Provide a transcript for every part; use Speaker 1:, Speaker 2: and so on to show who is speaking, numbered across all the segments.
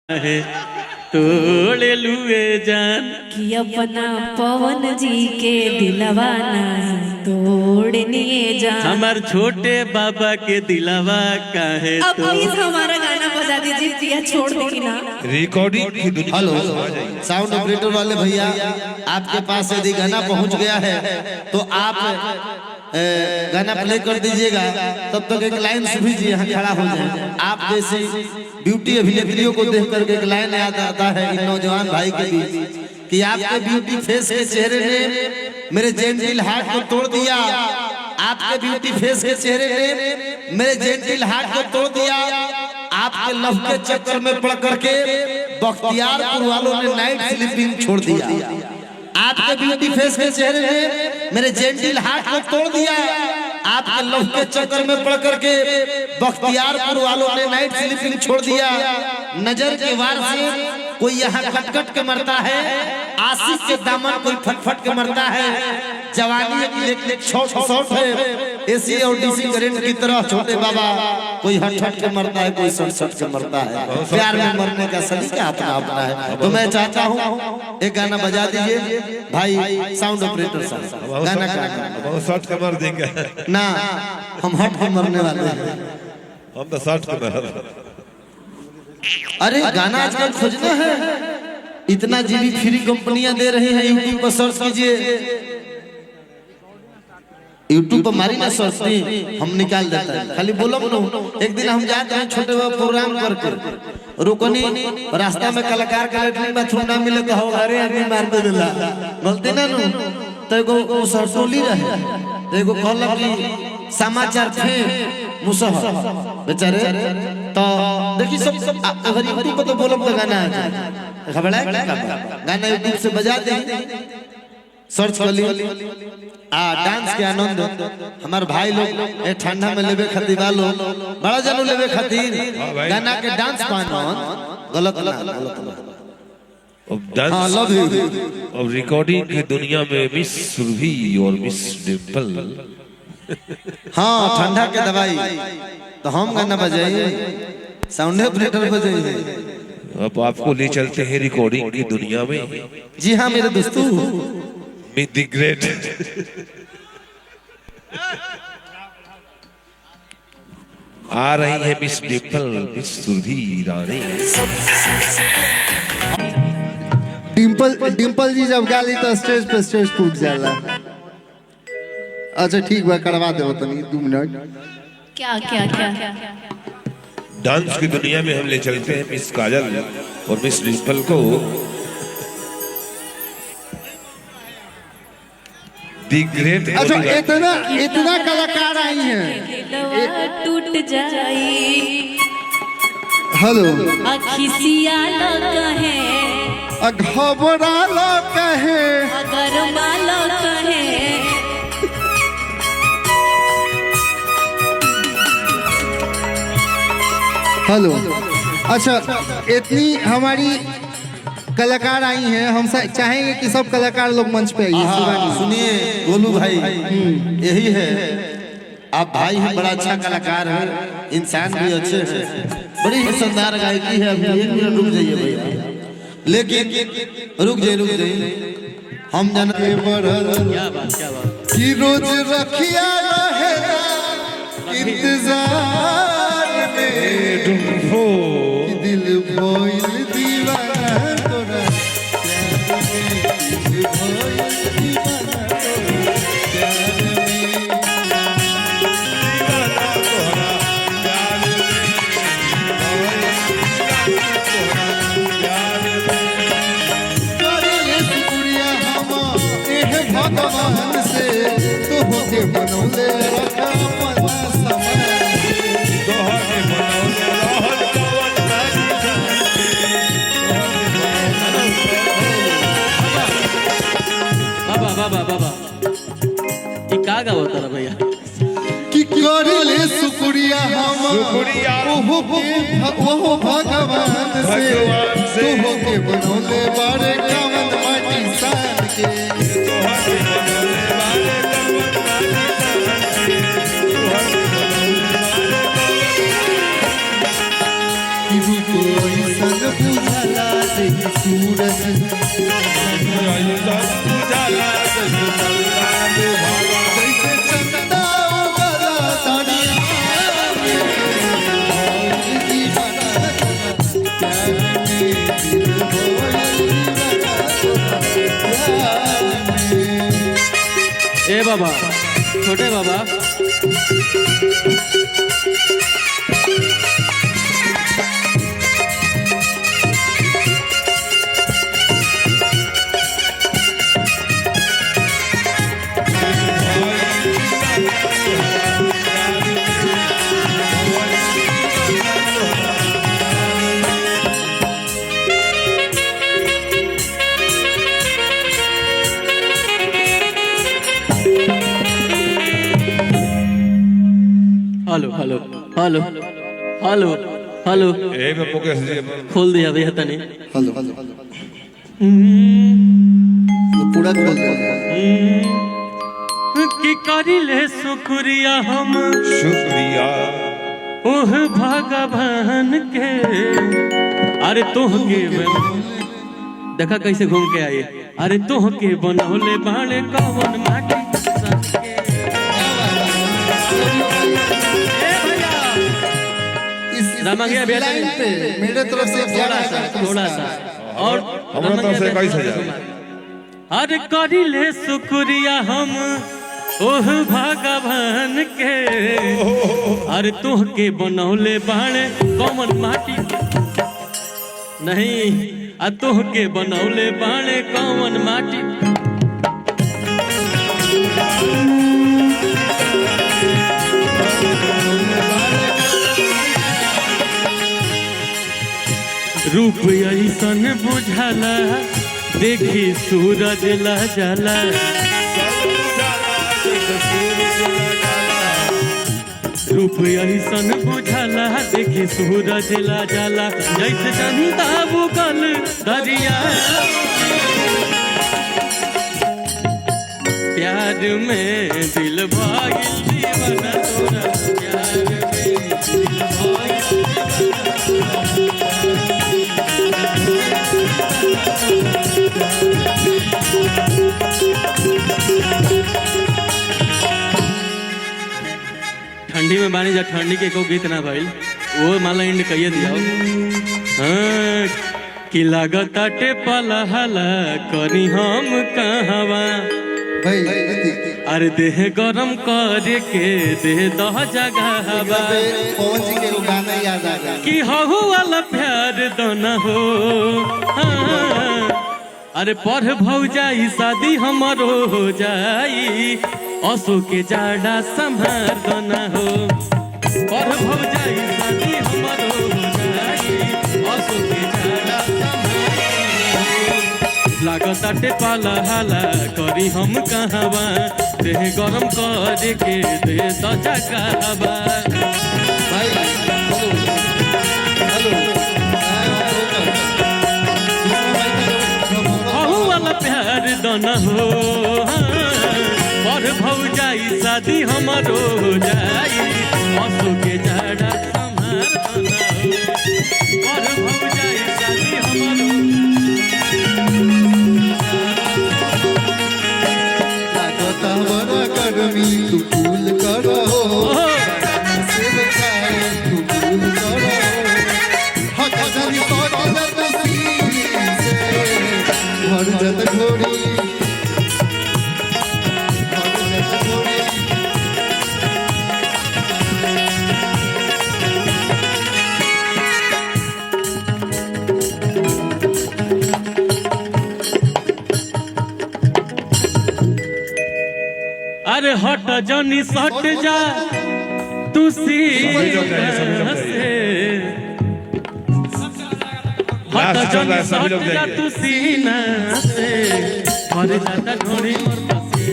Speaker 1: है तोड़े लुए जान
Speaker 2: कि अपना पवन जी के दिलवा नहीं तोड़ने जान।
Speaker 1: हमार छोटे बाबा के दिलवा का है
Speaker 2: अब प्लीज हमारा गाना बजा दीजिए प्रिया, छोड़ देगी ना
Speaker 3: रिकॉर्डिंग की दुनिया।
Speaker 4: हेलो साउंड ऑपरेटर वाले भैया, आपके पास यदि गाना पहुंच गया है तो आप गाना प्ले कर दीजिएगा, तब तक एक लाइन सुभी जी यहाँ खड़ा हो जाए। आप जैसी ब्यूटी अभिनेत्रियों को देख करके एक लाइन याद आता है इन नौजवान भाई के बीच कि आपके ब्यूटी फेस के चेहरे ने मेरे जेंटिल हार्ट को तोड़ दिया, आपके ब्यूटी फेस के चेहरे ने मेरे जेंटिल हार्ट को तोड़ दिया। आपके लव के चक्कर में पड़ करके बख्तियारपुर वालों ने नाइट स्लीपिंग छोड़ दिया। आपके ब्यूटी फेस के चेहरे ने मेरे जेंटिल हार्ट को तोड़ दिया। आपके लव के चक्कर में पड़ करके बख्तियारपुर वालों ने नाइट स्लीपिंग छोड़ दिया। नजर के वार से कोई यहाँ कट के मरता है, आशिक के दामन कोई फट के मरता है। जवानी एक शॉट है, एसी और डीसी करंट की तरह छोटे बाबा कोई हट के मरता है, कोई सट के मरता है। प्यार में मरने का सलीका अपना है। तो मैं चाहता हूँ एक गाना बजा दीजिए भाई साउंड ऑपरेटर साहब, गाना का
Speaker 3: बहुत शॉर्ट कमर देंगे
Speaker 4: ना, हम हट के मरने वाले हैं।
Speaker 3: हम तो शॉर्ट कमर।
Speaker 4: अरे गाना आजकल खोजना है, इतना जीबी फ्री कंपनियां दे रही हैं। यूट्यूब पर सर्च कीजिए, यूट्यूब पर मारी ना सर्च नहीं, हम निकाल देता है। खाली बोलो ना। एक दिन हम जाते हैं छोटे प्रोग्राम करके, रुकनी रास्ता में कलाकार का लेटरिन बाथरूम ना मिले तो हो अरे आदमी मार दे दिला, गलती ना नु तो एगो सरटोली रहे, तो एगो कहला कि समाचार थे मुसहर बेचारे। तो देखी सब अगर यूट्यूब पर तो बोलब तो गाना है, खबर है गाना यूट्यूब से बजा दे, सर्च कर ली डांस के आनंद हमार भाई लोग ठंडा में लेवे खातिर वालो बड़ा जानू लेवे खातिर गाना के डांस का आनंद गलत ना।
Speaker 3: अब डांस
Speaker 4: लव यू।
Speaker 3: अब रिकॉर्डिंग की दुनिया में मिस सुरभि और मिस डिम्पल।
Speaker 4: हाँ ठंडा के दवाई तो हम गाना बजाइए, साउंड ऑपरेटर बजाइए।
Speaker 3: अब आपको ले चलते हैं रिकॉर्डिंग की दुनिया में।
Speaker 4: जी हाँ मेरे दोस्तों,
Speaker 3: मीट द ग्रेट आ रही है मिस डिम्पल, मिस सुरभि ईरानी।
Speaker 5: डिम्पल जी जब गाली तो स्टेज टूट जाला। अच्छा ठीक बा, करवा दो तनी 2 मिनट।
Speaker 2: क्या क्या क्या
Speaker 3: डांस की दुनिया में हम ले चलते हैं मिस काजल और मिस डिम्पल को। The great.
Speaker 5: अच्छा इतना कलाकार आई हैं।
Speaker 2: दिलवा टूट जाई
Speaker 5: हेलो
Speaker 2: अखिसिया लो कहे
Speaker 5: घबरा लो कहे
Speaker 2: अगर मालो कहे
Speaker 5: हेलो। अच्छा इतनी हमारी कलाकार आई हैं, हम चाहेंगे कि सब कलाकार लोग मंच पे आइए।
Speaker 4: सुनिए गोलू भाई, यही है आप भाई हैं, बड़ा अच्छा कलाकार है, इंसान भी अच्छे हैं, बड़ी ही शानदार गायकी है। अभी 1 मिनट रुक जाइए भैया, लेकिन रुक जाइए हम जानते
Speaker 1: क्या बात
Speaker 5: कि रोज रखिया रहेगा इंतजार में, कि दिल भोइल दीवाना तोरा दिल भोइल दीवाना भगवान से तो होके बनौले रखा अपना समय, तो होके बनौले रहल
Speaker 1: बाबा ये का गावत रहा भैया
Speaker 5: कि करिले शुक्रिया हम ओहो भगवान से तो होके बनौले बारे कामन माटी सान के, कोई संग सूरज जैसे चंदा उगला तनिया में, भइल दीवाना प्यार में, दिल भइल दीवाना प्यार में।
Speaker 1: ए बाबा, छोटे बाबा, hello hello hello hello hello,
Speaker 3: एक में पोके से
Speaker 1: खोल दिया भैया तनी।
Speaker 5: हेलो पूरा खोल दो।
Speaker 1: की करिले शुक्रिया हम,
Speaker 3: शुक्रिया
Speaker 1: ओह भगवान के। अरे तोह के देखा कैसे घूम के आई। अरे तोह के बनौले बाड़े कवन माटी सन के। रामंगिया
Speaker 5: इस लाइन पे मेरे तरफ से
Speaker 1: थोड़ा सा और
Speaker 3: हमारा तरफ से 22,000।
Speaker 1: अरे करिले शुक्रिया हम ओह भगवान के। अरे तोह के बनौले बाड़े कौन माटी नहीं, आ तोह के बनौले बाड़े कौन माटी। रूप ऐसन बुझाला देखी सूरज ला जाला। रूप ऐसन बुझाला देखी सूरज ला जाला। जैसे चंदा बुकल दरिया प्यार में दिल भागिल दीवाना तोरा। प्यार में दिल ठंडी में बानी जा, ठंडी के को गीत ना भाई वो माला इंड कहिए दिया। हाँ कि लागत आटे पला हला करी हम कहवा।
Speaker 5: भाई
Speaker 1: अरे देह गरम करे के देह दह जगह
Speaker 5: पवन जी के गाना याद आ गया
Speaker 1: कि हहु वाला प्यार दोना हो। हाँ, अरे पढ़ भौ जाई शादी हमारो हो जाई। असो के जाड़ा संभार दोना हो। पढ़ भौ जाई शादी हमारो हो जाई। असो के जाड़ा लागत आटे पाला हाला करी हम कहवा। देह गरम करे के देह सजा कहवा।
Speaker 5: भाई हेलो
Speaker 1: हहु वाला प्यार दोना हो। पर भौ जाई शादी हमारो हो जाई। असो के जाड़ा संभार दोना हो। पर भौ जाई शादी हमारो
Speaker 5: गर्मी तू कूल करो से बचाए तू कूल करो। हक जानी तो से भर जत घोड़ी
Speaker 1: अरे हट जनी सट जा तू सीना से। हट जनी सट जा तू सीना से। मर जाता ढोड़ी मोर बसे।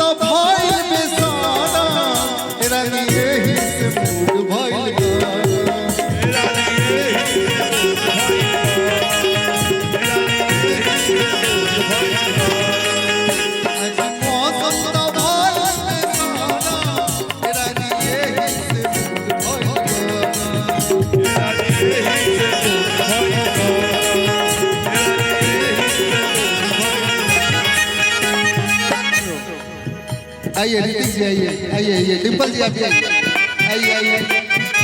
Speaker 5: तो भइल बेसारा रानी यही से मूड भइल आइए ऋतिक जी, आइए आइए आइए, डिम्पल जी आप आइए आइए आइए।